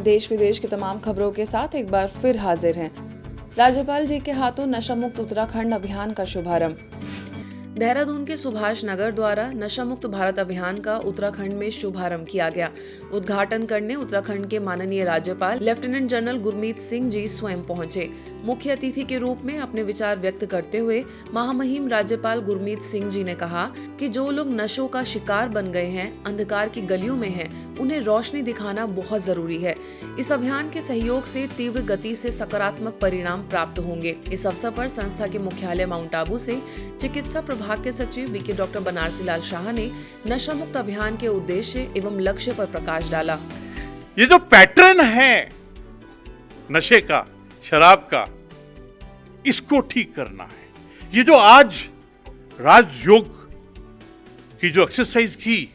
देश विदेश की तमाम खबरों के साथ एक बार फिर हाजिर हैं। राज्यपाल जी के हाथों नशा मुक्त उत्तराखंड अभियान का शुभारंभ। देहरादून के सुभाष नगर द्वारा नशा मुक्त भारत अभियान का उत्तराखंड में शुभारंभ किया गया। उद्घाटन करने उत्तराखंड के माननीय राज्यपाल लेफ्टिनेंट जनरल गुरमीत सिंह जी स्वयं पहुंचे। मुख्य अतिथि के रूप में अपने विचार व्यक्त करते हुए महामहिम राज्यपाल गुरमीत सिंह जी ने कहा कि जो लोग नशों का शिकार बन गए हैं, अंधकार की गलियों में हैं, उन्हें रोशनी दिखाना बहुत जरूरी है। इस अभियान के सहयोग से तीव्र गति से सकारात्मक परिणाम प्राप्त होंगे। इस अवसर पर संस्था के मुख्यालय माउंट आबू से चिकित्सा प्रभाग के सचिव बीके डॉक्टर बनारसी लाल शाह ने नशा मुक्त अभियान के उद्देश्य एवं लक्ष्य पर प्रकाश डाला। ये जो पैटर्न है नशे का, शराब का, इसको ठीक करना है। ये जो आज राजयोग की जो एक्सरसाइज की,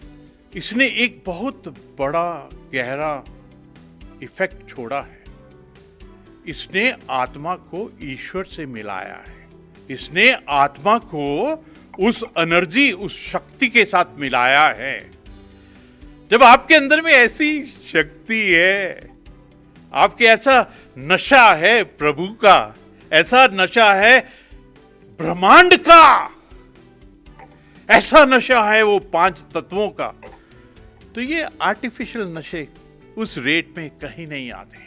इसने एक बहुत बड़ा गहरा इफेक्ट छोड़ा है। इसने आत्मा को ईश्वर से मिलाया है। इसने आत्मा को उस एनर्जी, उस शक्ति के साथ मिलाया है। जब आपके अंदर में ऐसी शक्ति है, आपके ऐसा नशा है प्रभु का, ऐसा नशा है ब्रह्मांड का, ऐसा नशा है वो 5 तत्वों का, तो ये आर्टिफिशियल नशे उस रेट में कहीं नहीं आते।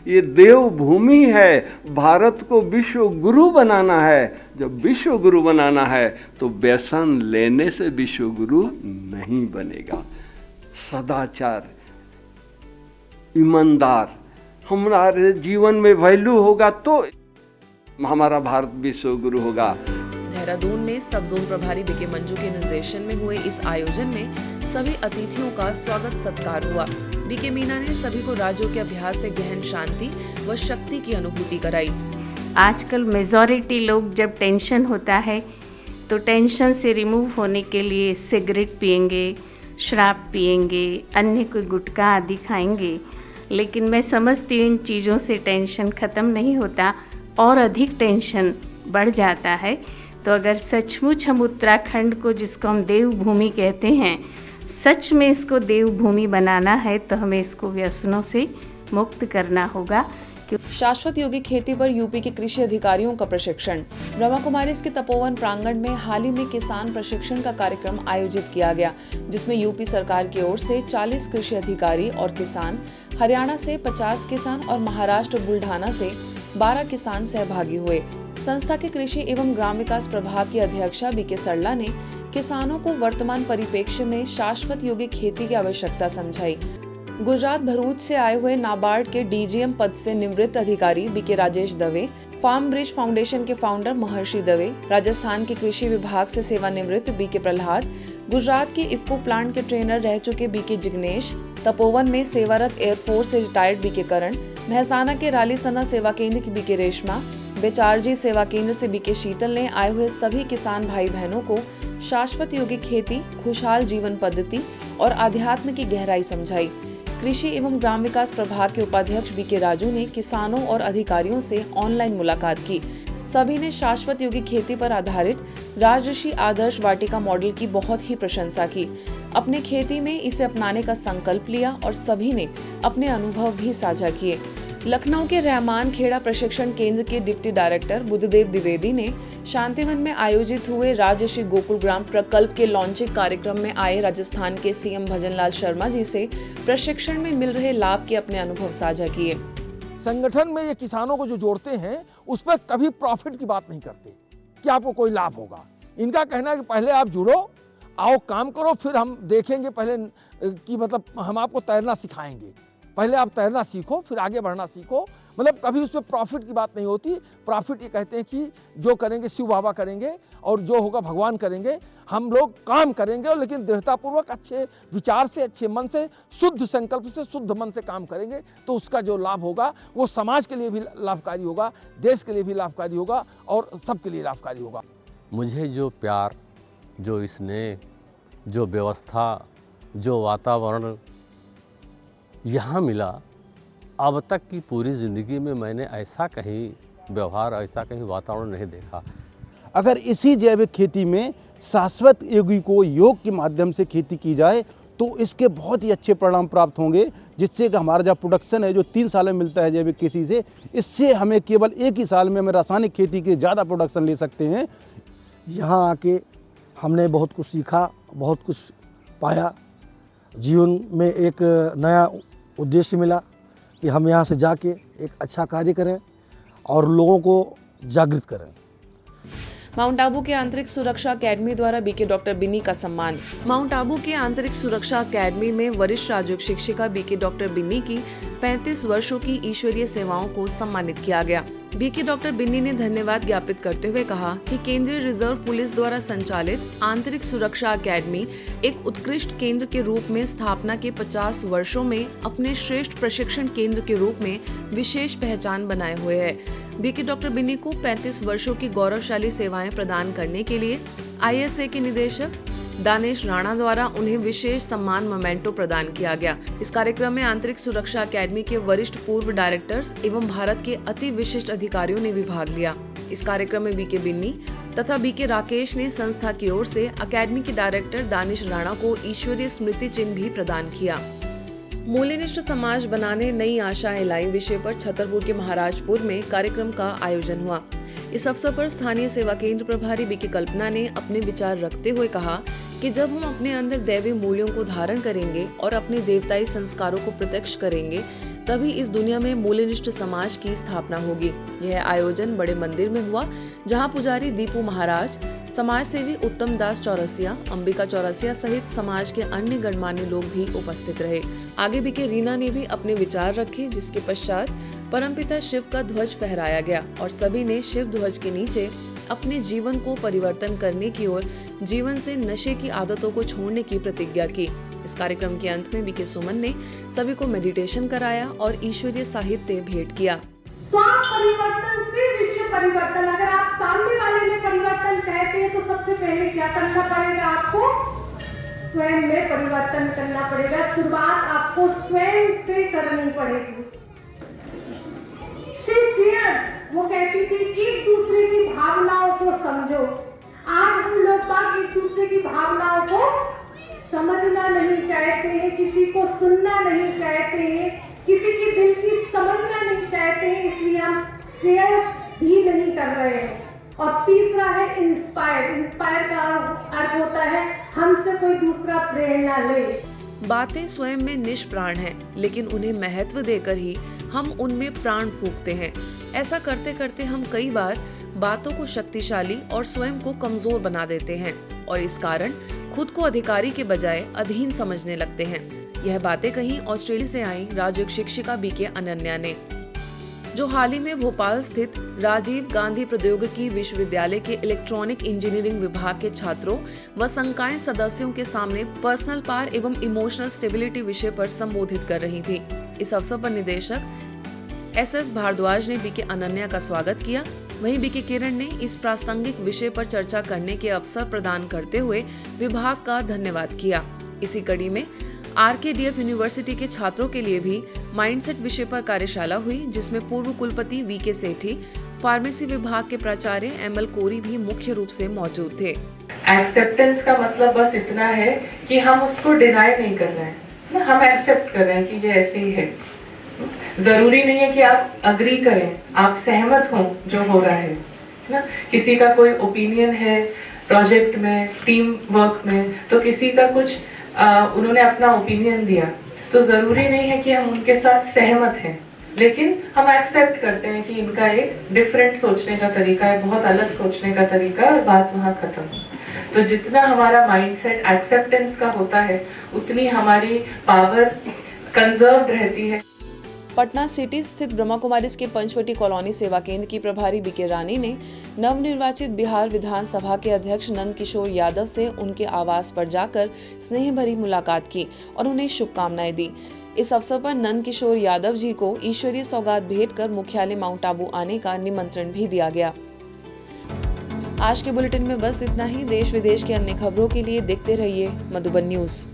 ये देवभूमि है। भारत को विश्व गुरु बनाना है। जब विश्व गुरु बनाना है तो व्यसन लेने से विश्व गुरु नहीं बनेगा। सदाचार, ईमानदार हमारे जीवन में वैल्यू होगा तो हमारा भारत विश्व गुरु होगा। देहरादून में सब जोन प्रभारी बीके मंजू के निर्देशन में हुए इस आयोजन में सभी अतिथियों का स्वागत सत्कार हुआ। बीके मीना ने सभी को राजयोग के अभ्यास से गहन शांति व शक्ति की अनुभूति कराई। आजकल मेजॉरिटी लोग जब टेंशन होता है तो टेंशन से रिमूव होने के लिए सिगरेट पिएंगे, शराब पिएंगे, अन्य कोई गुटखा आदि खाएंगे, लेकिन मैं समझती हूँ इन चीज़ों से टेंशन ख़त्म नहीं होता और अधिक टेंशन बढ़ जाता है। तो अगर सचमुच हम उत्तराखंड को, जिसको हम देवभूमि कहते हैं, सच में इसको देवभूमि बनाना है तो हमें इसको व्यसनों से मुक्त करना होगा। शाश्वत योगिक खेती पर यूपी के कृषि अधिकारियों का प्रशिक्षण। ब्रह्मा कुमारी के तपोवन प्रांगण में हाल ही में किसान प्रशिक्षण का कार्यक्रम आयोजित किया गया, जिसमें यूपी सरकार की ओर से 40 कृषि अधिकारी और किसान, हरियाणा से 50 किसान और महाराष्ट्र बुल्ढाना से 12 किसान सहभागी हुए। संस्था के कृषि एवं ग्राम विकास प्रभाग की अध्यक्षा बीके सरला ने किसानों को वर्तमान परिप्रेक्ष्य में शाश्वत योगिक खेती की आवश्यकता समझाई। गुजरात भरूच से आए हुए नाबार्ड के डीजीएम पद से निवृत्त अधिकारी BK Rajesh Dave, farm bridge foundation के फाउंडर महर्षि दवे, राजस्थान के कृषि विभाग से सेवानिवृत्त बीके प्रहलाद, गुजरात के इफ्को प्लांट के ट्रेनर रह चुके बीके जिग्नेश, तपोवन में सेवारत एयरफोर्स से रिटायर्ड बीके करण, महसाना के रालीसना सेवा केंद्र की बीके रेशमा, बेचारजी सेवा केंद्र से बीके शीतल ने आए हुए सभी किसान भाई बहनों को शाश्वत योगिक खेती, खुशहाल जीवन पद्धति और आध्यात्म की गहराई समझाई। कृषि एवं ग्राम विकास प्रभाग के उपाध्यक्ष बीके राजू ने किसानों और अधिकारियों से ऑनलाइन मुलाकात की। सभी ने शाश्वत योगिक खेती पर आधारित राजऋषि आदर्श वाटिका मॉडल की बहुत ही प्रशंसा की। अपने खेती में इसे अपनाने का संकल्प लिया और सभी ने अपने अनुभव भी साझा किए। लखनऊ के रहमान खेड़ा प्रशिक्षण केंद्र के डिप्टी डायरेक्टर बुद्धदेव द्विवेदी ने शांतिवन में आयोजित हुए राजऋषि गोकुल ग्राम प्रकल्प के लॉन्चिंग कार्यक्रम में आए राजस्थान के सीएम भजनलाल शर्मा जी से प्रशिक्षण में मिल रहे लाभ के अपने अनुभव साझा किए। संगठन में ये किसानों को जो जोड़ते हैं उस पर कभी प्रॉफिट की बात नहीं करते कि आपको कोई लाभ होगा। इनका कहना है कि पहले आप जुड़ो, आओ काम करो, फिर हम देखेंगे पहले कि मतलब हम आपको तैरना सिखाएंगे। पहले आप तैरना सीखो, फिर आगे बढ़ना सीखो। मतलब कभी उस पर प्रॉफिट की बात नहीं होती। प्रॉफिट ये कहते हैं कि जो करेंगे शिव बाबा करेंगे और जो होगा भगवान करेंगे। हम लोग काम करेंगे और लेकिन दृढ़तापूर्वक अच्छे विचार से, अच्छे मन से, शुद्ध संकल्प से, शुद्ध मन से काम करेंगे तो उसका जो लाभ होगा वो समाज के लिए भी लाभकारी होगा, देश के लिए भी लाभकारी होगा और सबके लिए लाभकारी होगा। मुझे जो प्यार, जो स्नेह, जो व्यवस्था, जो वातावरण यहाँ मिला, अब तक की पूरी ज़िंदगी में मैंने ऐसा कहीं व्यवहार, ऐसा कहीं वातावरण नहीं देखा। अगर इसी जैविक खेती में शाश्वत योगी को योग के माध्यम से खेती की जाए तो इसके बहुत ही अच्छे परिणाम प्राप्त होंगे। जिससे कि हमारा जो प्रोडक्शन है जो 3 साल में मिलता है जैविक खेती से, इससे हमें केवल एक ही साल में हमें रासायनिक खेती के ज़्यादा प्रोडक्शन ले सकते हैं। यहाँ आके हमने बहुत कुछ सीखा, बहुत कुछ पाया, जीवन में एक नया उद्देश्य मिला कि हम यहाँ से जाके एक अच्छा कार्य करें और लोगों को जागृत करें। माउंट आबू के आंतरिक सुरक्षा अकेडमी द्वारा बीके डॉक्टर बिन्नी का सम्मान। माउंट आबू के आंतरिक सुरक्षा अकेडमी में वरिष्ठ राजयोग शिक्षिका बीके डॉक्टर बिन्नी की 35 वर्षों की ईश्वरीय सेवाओं को सम्मानित किया गया। बीके डॉक्टर बिन्नी ने धन्यवाद ज्ञापित करते हुए कहा कि केंद्रीय रिजर्व पुलिस द्वारा संचालित आंतरिक सुरक्षा अकेडमी एक उत्कृष्ट केंद्र के रूप में स्थापना के 50 वर्षों में अपने श्रेष्ठ प्रशिक्षण केंद्र के रूप में विशेष पहचान बनाए हुए है। बीके डॉक्टर बिन्नी को 35 वर्षों की गौरवशाली सेवाएं प्रदान करने के लिए ISA के निदेशक दानिश राणा द्वारा उन्हें विशेष सम्मान मोमेंटो प्रदान किया गया। इस कार्यक्रम में आंतरिक सुरक्षा अकेडमी के वरिष्ठ पूर्व डायरेक्टर्स एवं भारत के अति विशिष्ट अधिकारियों ने भी भाग लिया। इस कार्यक्रम में बीके बिन्नी तथा बीके राकेश ने संस्था की ओर से अकेडमी के डायरेक्टर दानिश राणा को ईश्वरीय स्मृति चिन्ह भी प्रदान किया। मूल्यनिष्ठ समाज बनाने नई आशाएं लाई विषय पर छतरपुर के महाराजपुर में कार्यक्रम का आयोजन हुआ। इस अवसर पर स्थानीय सेवा केंद्र प्रभारी बीके कल्पना ने अपने विचार रखते हुए कहा कि जब हम अपने अंदर दैवी मूल्यों को धारण करेंगे और अपने देवताई संस्कारों को प्रत्यक्ष करेंगे, तभी इस दुनिया में मूल्यनिष्ठ समाज की स्थापना होगी। यह आयोजन बड़े मंदिर में हुआ, जहां पुजारी दीपू महाराज, समाज सेवी उत्तम दास चौरसिया, अंबिका चौरसिया सहित समाज के अन्य गणमान्य लोग भी उपस्थित रहे। आगे बीके रीना ने भी अपने विचार रखे, जिसके पश्चात परमपिता शिव का ध्वज फहराया गया और सभी ने शिव ध्वज के नीचे अपने जीवन को परिवर्तन करने की ओर, जीवन से नशे की आदतों को छोड़ने की प्रतिज्ञा की। इस कार्यक्रम के अंत में बीके सुमन ने सभी को मेडिटेशन कराया और ईश्वरीय साहित्य भेंट किया। स्वाम परिवर्तन से विश्व परिवर्तन। अगर आप सामने वाले में परिवर्तन चाहते हैं तो सबसे पहले क्या करना पड़ेगा? आपको स्वयं में परिवर्तन करना पड़ेगा। शुरुआत आपको स्वयं से करनी पड़ेगी। वो कहती थी एक दूसरे की भावनाओं को समझो। आज हम लोग बात एक दूसरे की भावनाओं को समझना नहीं चाहते हैं, किसी को सुनना नहीं चाहते हैं, किसी की दिल की समझना नहीं चाहते हैं, इसलिए हम शेयर भी नहीं कर रहे हैं। और तीसरा है इंस्पायर। इंस्पायर का अर्थ होता है हमसे कोई दूसरा प्रेरणा ले। बातें स्वयं में निष्प्राण हैं, लेकिन उन्हें महत्व देकर ही हम उनमें प्राण फूंकते हैं। ऐसा करते करते हम कई बार बातों को शक्तिशाली और स्वयं को कमजोर बना देते हैं और इस कारण खुद को अधिकारी के बजाय अधीन समझने लगते हैं। यह बातें कहीं ऑस्ट्रेलिया से आई राजयोग शिक्षिका बीके अनन्या ने, जो हाल ही में भोपाल स्थित राजीव गांधी प्रौद्योगिकी विश्वविद्यालय के इलेक्ट्रॉनिक इंजीनियरिंग विभाग के छात्रों व संकाय सदस्यों के सामने पर्सनल पावर एवं इमोशनल स्टेबिलिटी विषय पर संबोधित कर रही थी। इस अवसर पर निदेशक SS भारद्वाज ने बीके अनन्या का स्वागत किया। वहीं बीके किरण ने इस प्रासंगिक विषय पर चर्चा करने के अवसर प्रदान करते हुए विभाग का धन्यवाद किया। इसी कड़ी में RKDF यूनिवर्सिटी के छात्रों के लिए भी माइंडसेट विषय पर कार्यशाला हुई, जिसमें पूर्व कुलपति VK सेठी, फार्मेसी विभाग के प्राचार्य ML कोरी भी मुख्य रूप से मौजूद थे। एक्सेप्टेंस का मतलब बस इतना है कि हम उसको डिनाई नहीं कर रहे हैं ना, हम एक्सेप्ट कर रहे हैं कि ये ऐसे ही है। जरूरी नहीं है कि आप अग्री करें, आप सहमत हो जो हो रहा है ना। किसी का कोई ओपिनियन है प्रोजेक्ट में, टीम वर्क में, तो किसी का कुछ उन्होंने अपना ओपिनियन दिया, तो जरूरी नहीं है कि हम उनके साथ सहमत हैं, लेकिन हम एक्सेप्ट करते हैं कि इनका एक डिफरेंट सोचने का तरीका है, बहुत अलग सोचने का तरीका है, और बात वहाँ खत्म। तो जितना हमारा माइंडसेट एक्सेप्टेंस का होता है, उतनी हमारी पावर कंजर्व्ड रहती है। पटना सिटी स्थित ब्रह्मा कुमारीज के पंचवटी कॉलोनी सेवा केंद्र की प्रभारी बीके रानी ने नवनिर्वाचित बिहार विधानसभा के अध्यक्ष नंद किशोर यादव से उनके आवास पर जाकर स्नेह भरी मुलाकात की और उन्हें शुभकामनाएं दी। इस अवसर पर नंद किशोर यादव जी को ईश्वरीय सौगात भेंट कर मुख्यालय माउंट आबू आने का निमंत्रण भी दिया गया। आज के बुलेटिन में बस इतना ही। देश विदेश की अन्य खबरों के लिए देखते रहिए मधुबन न्यूज।